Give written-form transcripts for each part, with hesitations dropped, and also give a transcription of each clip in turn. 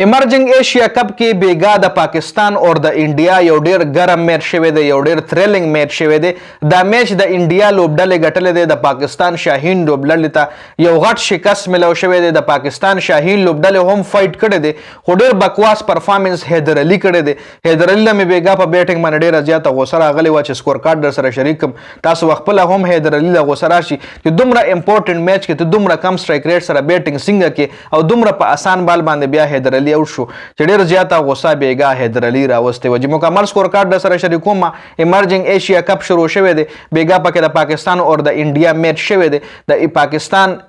emerging Asia cup की बेगा द पाकिस्तान और the India यौ ډیر ګرم میچ شوی دی یو ډیر تھریلینګ میچ شوی دی دا میچ د انډیا لوبډلې ګټلې دی د پاکستان شاهین لوبډلې ته یو غټ شکست ملو شوی دی د پاکستان شاهین لوبډلې هم فایټ کړی دی خو ډیر بکواس پرفارمنس حیدر علي کړی دی حیدر علي له بیګا په بیټینګ باندې ډیره زیاته غوسه راغلی و چې سکور کارت در سره شریک کوم تاسو خپل هم حیدر علي له غوسه راشي چې دومره امپورټنت میچ کې ته دومره کم سټرایک ریټ سره بیټینګ څنګه کې او دومره په آسان بال باندې بیا حیدر علي او شو چې ډیر زیاته غوسه بیګا حیدر علي راوستي و چې مکمل سکور کارت در سره شریکوم ایمرجنګ ایشیا کپ شروع شوی دی بیګا پکې د پاکستان او د انډیا میچ شوی دی د پاکستان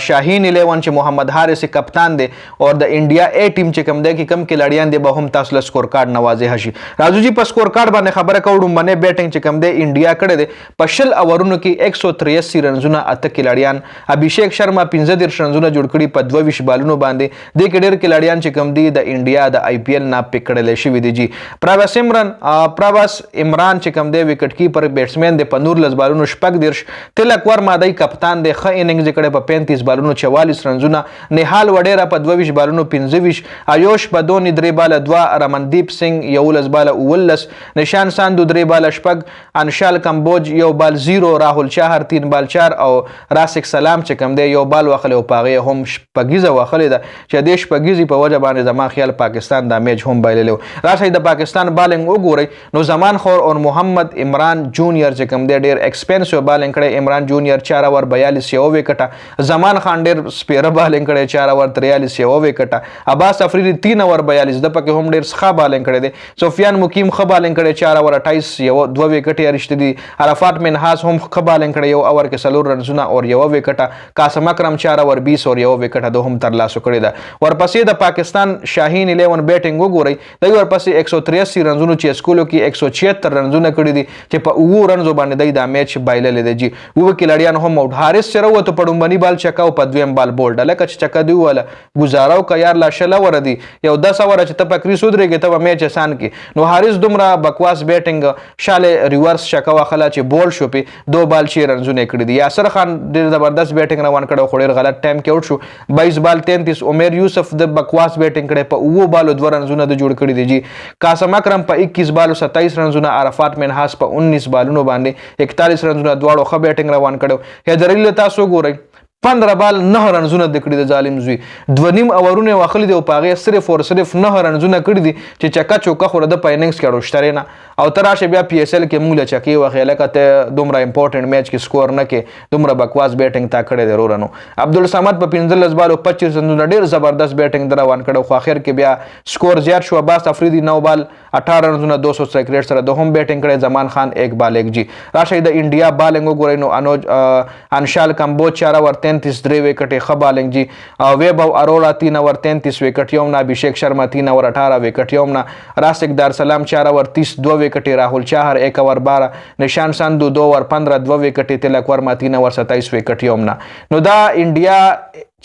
شاهین 11 چې محمد حارث کپتان دی او د انډیا اے ټیم چې کم دی کې کم کھلاڑیان دی به هم تاسو له سکور کارت نوازه شي راځو جی په سکور کارت باندې خبره کوم باندې بیټینګ چې کم دی انډیا کړه دی په شل اورونو کې 183 رنزونه اته کھلاڑیان ابھیشیک شرما 15 رنزونه جوړ کړي په 22 بالونو باندې د کډیر کھلاڑیان چې کم دی د انډیا د آی پی ایل نه پکړل شوی دی جی پراواس عمران چې کم دی وکټ کیپر بیټسمن دی په نور لز بالونو شپږ درش تلک ور مادای کپتان دی خ اننګز کړه په 35 بالونو 44 رنزونه نهال وډیرا په 22 بالونو 25 آیوش بدونی درې بال 2 رمندیپ سنگ یو لس بال 19 نشان ساندو درې بال شپږ انشال کمبوج یو بال 0 راهول چاهر 3 بال 4 او راسک سلام چې کم دی یو بال واخلې او پاغه هم شپږیزه واخلې ده چې د شپږیزي په وجه باندې زما خیال پاکستان د میچ هم بایللو راځي د پاکستان بالنګ وګورئ نو زمان خور او محمد عمران جونیئر چې کم دی ډیر ایکسپنسیو بالنګ کړي عمران جونیئر 4 اوور 42 یو وکټه زمان خان ډیر سپیره بالنګ کړي 4 اوور 43 یو وکټه عباس افریدی 3 اوور 42 د پکې هم ډیر ښه بالنګ کړي دي سفیان مقیم ښه بالنګ کړي 4 اوور 28 یو 2 وکټې رښتې دي عرفات منحاس هم ښه بالنګ کړي یو اوور کې سلور رنزونه او یو وکټه قاسم اکرم 4 اوور 20 او یو وکټه د هم تر لاسو کړي ده ورپسې د پاکستان شاهین 11 بیټینګ وګورئ د ورپسې 183 رنزونو چې اسکولو کې 176 رنزونه کړي دي چې په وو رنزو باندې د میچ بایلل دي جی وو کھلاڑیان هم او حارث سره وته پړومبني بال چکاو په دویم بال بولډ لکه چې چکا دی ولا گزاراو کا یار لا شله ور دي یو 10 اوور چې ته پکري سودريږي ته میچ آسان کی نو حارث دومره بکواس بیټینګ شاله ریورس چکا واخلا چې بول شو په 2 بال 6 رنزونه کړی دي یاسر خان ډیر زبردست بیټینګ روان کړو خو ډیر غلط ټایم کې اوټ شو 22 بال 33 عمر یوسف د بکواس بیټینګ کړي په 2 بال 2 رنزونه د جوړ کړی دي جی قاسم اکرم په 21 بال 27 رنزونه عرفات منحاس په 19 بالونو باندې 41 رنزونه دواړو خ بیټینګ روان کړو حیدر علي تاسو ګورئ 15 بال 9 رنزونه د کړي د ظالم زوی دونیم اورونه واخلي دی او پاغه صرف او صرف 9 رنزونه کړي دي چې چکا چوکا خور د پایننګز کړو شتره نه او تراشه بیا پی اس ال کې موږ چکی وخیله کته دومره امپورټنت میچ کې سکور نه کې دومره بکواس بیټینګ تا کړي دی رورنو عبدل صمد په 15 بال او 25 رنزونه ډیر زبردست بیټینګ دروان کړو خو اخر کې بیا سکور زیات شو عباس افریدی 9 بال 18 رنزونه 200 سټرایک ریټ سره د هم بیټینګ کړي زمان خان 1 بال 1 جی راشه د انډیا بالنګ وګورئ نو انوج انشال کمبوج 4 اوور 33 3 وکټ ښه بالنګ جی ویبو اروڑا 3 اوور 33 وکټ یومنا ابھیشیک شرما 3 اوور 18 وکټ یومنا راسک دار سلام 4 اوور 30 2 وکټ راہل چاہر 1 اوور 12 نشان ساندو 2 اوور 15 2 وکټ تلک ورما 3 اوور 27 وکټ یومنا نو دا انډیا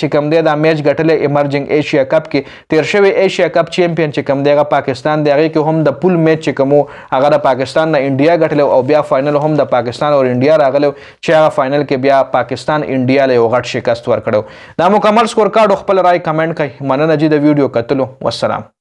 چې کم دی دا میچ ګټلې ایمرجنګ ایشیا کپ کې تیر شوی ایشیا کپ چیمپئن چې کم دیغه پاکستان دی هغه کې هم د پول میچ چې کوم هغه د پاکستان نه انډیا ګټلې او بیا فائنل هم د پاکستان او انډیا راغلو چې هغه فائنل کې بیا پاکستان انډیا له غټ شکست ورکړو دا مکمل سکور کارت خپل رائے کمنټ کړئ مننه جی د ویډیو کتلو والسلام